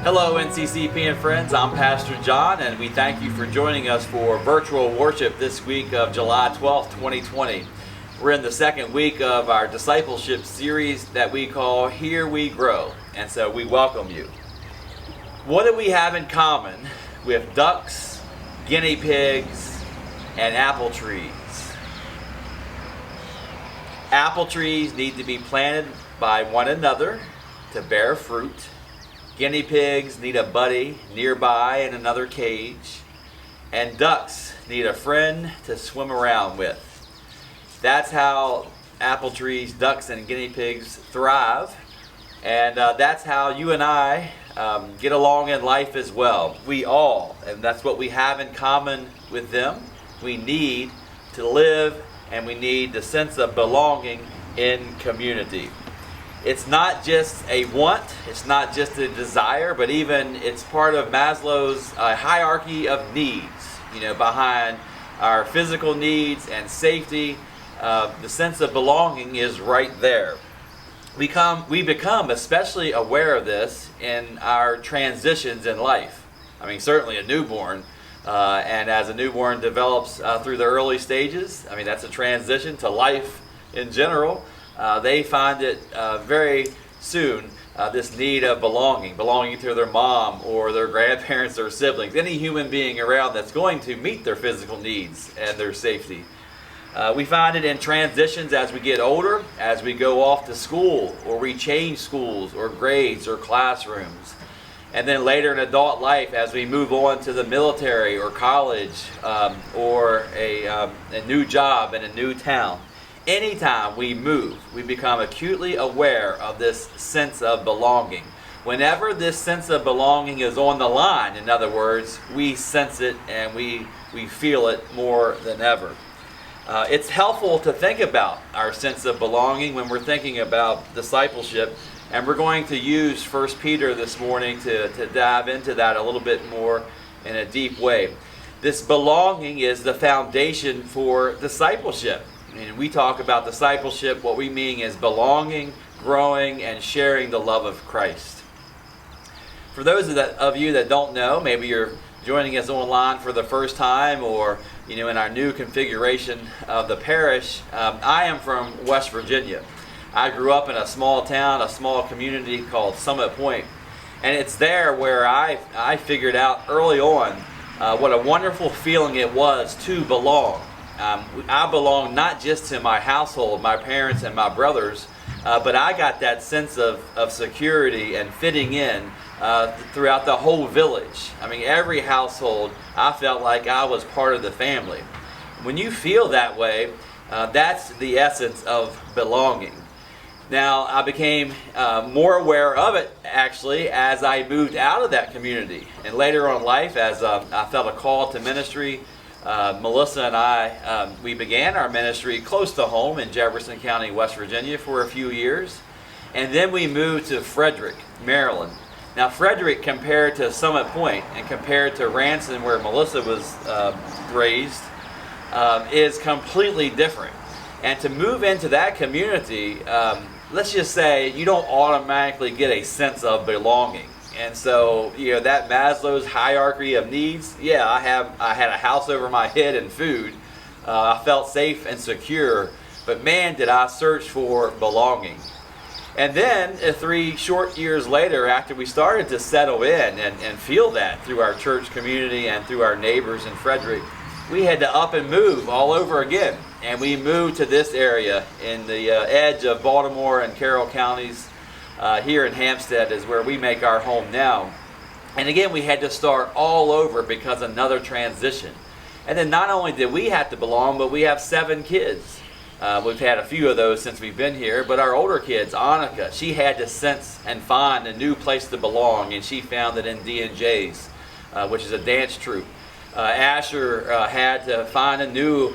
Hello NCCP and friends, I'm Pastor John and we thank you for joining us for virtual worship this week of July 12th, 2020. We're in the second week of our Discipleship Series that we call Here We Grow, and so we welcome you. What do we have in common with ducks, guinea pigs, and apple trees? Apple trees need to be planted by one another to bear fruit. Guinea pigs need a buddy nearby in another cage, and ducks need a friend to swim around with. That's how apple trees, ducks, and guinea pigs thrive, and that's how you and I get along in life as well. We all, and that's what we have in common with them. We need to live, and we need the sense of belonging in community. It's not just a want, it's not just a desire, but even it's part of Maslow's hierarchy of needs. Behind our physical needs and safety, the sense of belonging is right there. We become especially aware of this in our transitions in life. Certainly a newborn, and as a newborn develops through the early stages, that's a transition to life in general. They find it very soon, this need of belonging to their mom or their grandparents or siblings, any human being around that's going to meet their physical needs and their safety. We find it in transitions as we get older, as we go off to school, or we change schools or grades or classrooms. And then later in adult life, as we move on to the military or college, or a new job in a new town. Anytime we move, we become acutely aware of this sense of belonging. Whenever this sense of belonging is on the line, in other words, we sense it and we feel it more than ever. It's helpful to think about our sense of belonging when we're thinking about discipleship, and we're going to use 1 Peter this morning to dive into that a little bit more in a deep way. This belonging is the foundation for discipleship. And we talk about discipleship, what we mean is belonging, growing, and sharing the love of Christ. For those of you that don't know, maybe you're joining us online for the first time, or in our new configuration of the parish. I am from West Virginia. I grew up in a small town, a small community called Summit Point, and it's there where I figured out early on what a wonderful feeling it was to belong. I belong not just to my household, my parents and my brothers, but I got that sense of security and fitting in throughout the whole village. Every household, I felt like I was part of the family. When you feel that way, that's the essence of belonging. Now, I became more aware of it, actually, as I moved out of that community. And later on in life, as I felt a call to ministry, Melissa and I, we began our ministry close to home in Jefferson County, West Virginia for a few years. And then we moved to Frederick, Maryland. Now Frederick, compared to Summit Point and compared to Ranson, where Melissa was raised, is completely different. And to move into that community, let's just say you don't automatically get a sense of belonging. And so, that Maslow's hierarchy of needs, I had a house over my head and food. I felt safe and secure, but man, did I search for belonging. And then 3 short years later, after we started to settle in and feel that through our church community and through our neighbors in Frederick, we had to up and move all over again. And we moved to this area in the edge of Baltimore and Carroll counties. Here in Hampstead is where we make our home now. And again, we had to start all over because another transition. And then not only did we have to belong, but we have 7 kids. We've had a few of those since we've been here, but our older kids, Annika, she had to sense and find a new place to belong, and she found it in D&J's, which is a dance troupe. Asher had to find a new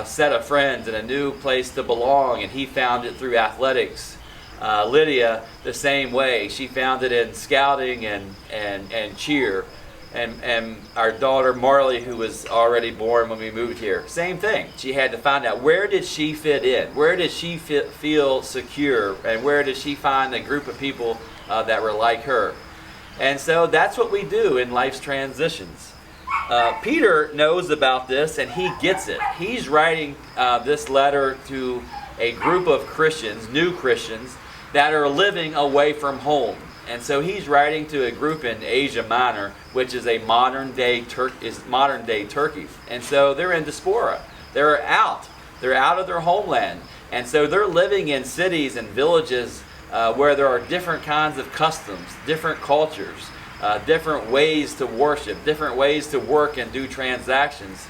set of friends and a new place to belong, and he found it through athletics. Lydia, the same way. She found it in scouting and cheer. And our daughter Marley, who was already born when we moved here, same thing. She had to find out, where did she fit in? Where did she feel secure? And where did she find a group of people that were like her? And so that's what we do in life's transitions. Peter knows about this and he gets it. He's writing this letter to a group of Christians, new Christians, that are living away from home. And so he's writing to a group in Asia Minor, which is a modern day Turkey. And so they're in diaspora. They're out of their homeland. And so they're living in cities and villages where there are different kinds of customs, different cultures, different ways to worship, different ways to work and do transactions.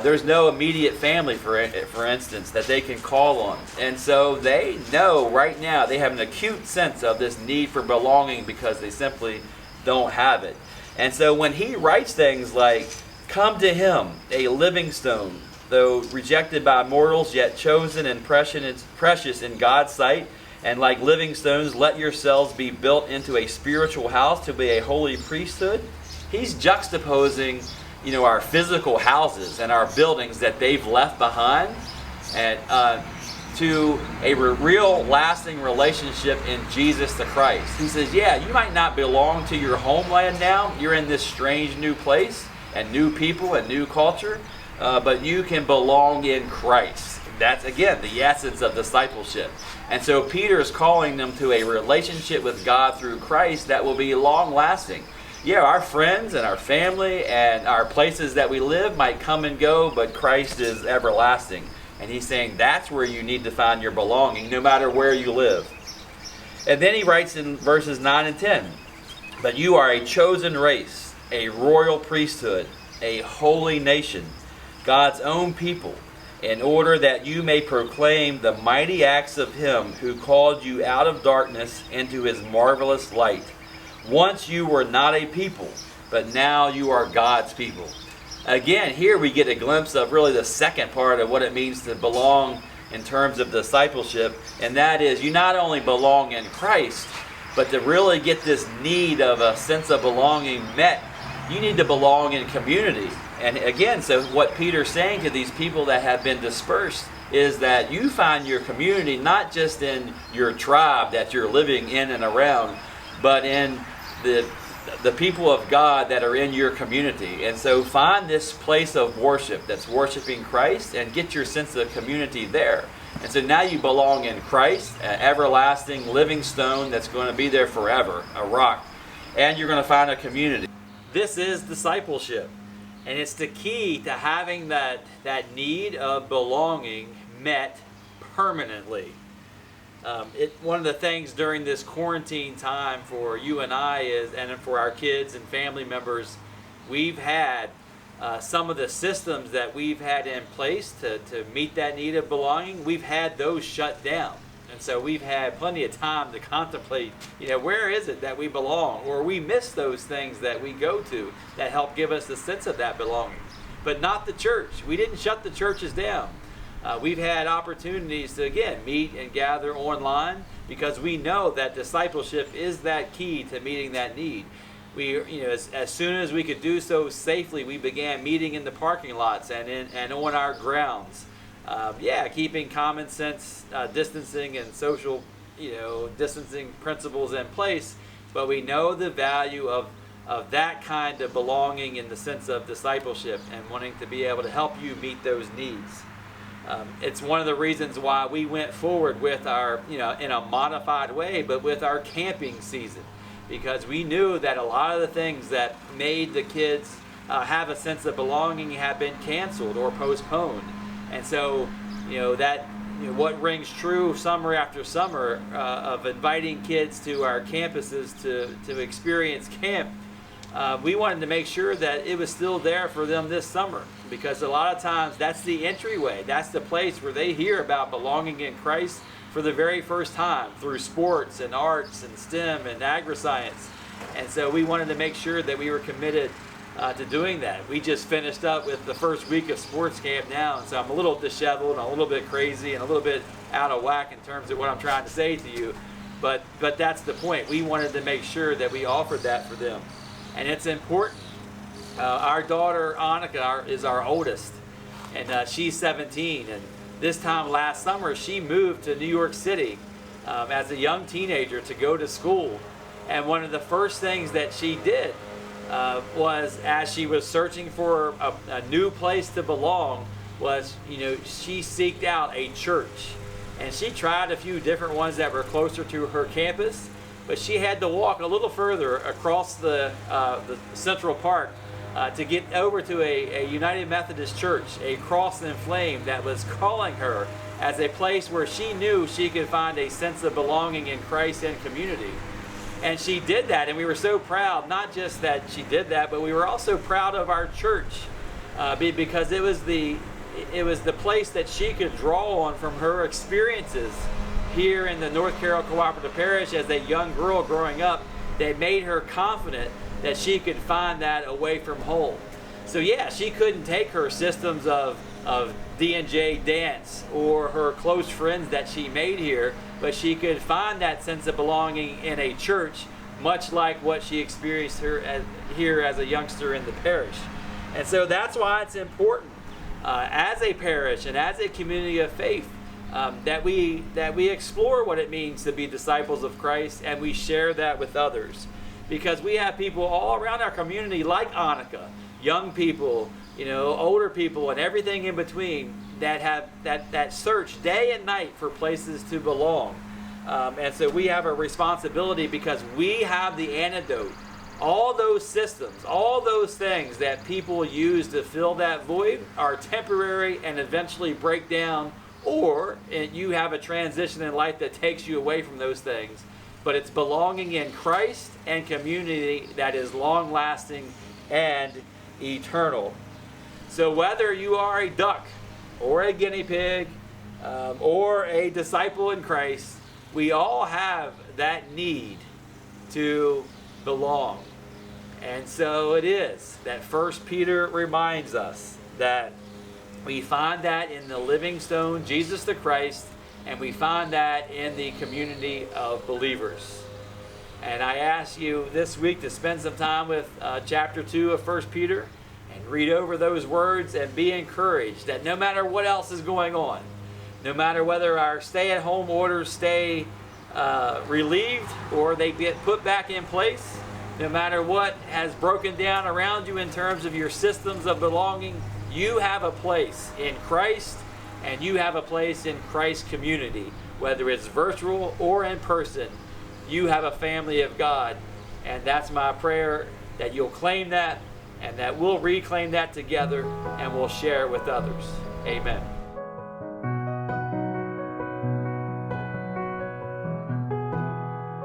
There's no immediate family, for instance, that they can call on. And so they know right now, they have an acute sense of this need for belonging because they simply don't have it. And so when he writes things like, "Come to him, a living stone, though rejected by mortals, yet chosen and precious in God's sight, and like living stones, let yourselves be built into a spiritual house to be a holy priesthood," he's juxtaposing our physical houses and our buildings that they've left behind, and to a real lasting relationship in Jesus the Christ. He says, yeah, you might not belong to your homeland now. You're in this strange new place and new people and new culture, but you can belong in Christ. That's, again, the essence of discipleship. And so Peter is calling them to a relationship with God through Christ that will be long-lasting. Yeah, our friends and our family and our places that we live might come and go, but Christ is everlasting. And he's saying that's where you need to find your belonging, no matter where you live. And then he writes in verses 9 and 10, "But you are a chosen race, a royal priesthood, a holy nation, God's own people, in order that you may proclaim the mighty acts of him who called you out of darkness into his marvelous light. Once you were not a people, but now you are God's people." Again, here we get a glimpse of really the second part of what it means to belong in terms of discipleship, and that is you not only belong in Christ, but to really get this need of a sense of belonging met, you need to belong in community. And again, so what Peter's saying to these people that have been dispersed is that you find your community not just in your tribe that you're living in and around, but in the people of God that are in your community. And so find this place of worship that's worshiping Christ and get your sense of community there. And so now you belong in Christ, an everlasting living stone that's going to be there forever, a rock. And you're going to find a community. This is discipleship. And it's the key to having that need of belonging met permanently. One of the things during this quarantine time for you and I is, and for our kids and family members, we've had some of the systems that we've had in place to meet that need of belonging, we've had those shut down. And so we've had plenty of time to contemplate, where is it that we belong? Or we miss those things that we go to that help give us the sense of that belonging. But not the church. We didn't shut the churches down. We've had opportunities to, again, meet and gather online because we know that discipleship is that key to meeting that need. We, as soon as we could do so safely, we began meeting in the parking lots and on our grounds. Keeping common sense distancing and social, distancing principles in place. But we know the value of that kind of belonging in the sense of discipleship and wanting to be able to help you meet those needs. It's one of the reasons why we went forward with our, in a modified way, but with our camping season, because we knew that a lot of the things that made the kids have a sense of belonging have been canceled or postponed. And so, what rings true summer after summer of inviting kids to our campuses to experience camp, we wanted to make sure that it was still there for them this summer, because a lot of times that's the entryway. That's the place where they hear about belonging in Christ for the very first time through sports and arts and STEM and agri-science. And so we wanted to make sure that we were committed to doing that. We just finished up with the first week of sports camp now, and so I'm a little disheveled and a little bit crazy and a little bit out of whack in terms of what I'm trying to say to you. But that's the point. We wanted to make sure that we offered that for them. And it's important. Our daughter Annika is our oldest, and she's 17. And this time last summer, she moved to New York City as a young teenager to go to school. And one of the first things that she did was, as she was searching for a new place to belong, was, she seeked out a church. And she tried a few different ones that were closer to her campus, but she had to walk a little further across the Central Park to get over to a United Methodist Church, a cross and flame that was calling her as a place where she knew she could find a sense of belonging in Christ and community. And she did that, and we were so proud, not just that she did that, but we were also proud of our church because it was the place that she could draw on from her experiences here in the North Carroll Cooperative Parish as a young girl growing up. That made her confident that she could find that away from home. So yeah, she couldn't take her systems of D&J dance or her close friends that she made here, but she could find that sense of belonging in a church, much like what she experienced here as a youngster in the parish. And so that's why it's important as a parish and as a community of faith that we explore what it means to be disciples of Christ, and we share that with others. Because we have people all around our community like Annika, young people, older people, and everything in between that have that search day and night for places to belong. And so we have a responsibility, because we have the antidote. All those systems, all those things that people use to fill that void are temporary and eventually break down, or you have a transition in life that takes you away from those things. But it's belonging in Christ and community that is long-lasting and eternal. So whether you are a duck or a guinea pig or a disciple in Christ, we all have that need to belong. And so it is that 1 Peter reminds us that we find that in the living stone, Jesus the Christ, and we find that in the community of believers. And I ask you this week to spend some time with chapter 2 of 1 Peter and read over those words and be encouraged that no matter what else is going on, no matter whether our stay-at-home orders stay relieved or they get put back in place, no matter what has broken down around you in terms of your systems of belonging, you have a place in Christ, and you have a place in Christ's community. Whether it's virtual or in person, you have a family of God. And that's my prayer, that you'll claim that, and that we'll reclaim that together, and we'll share with others. Amen.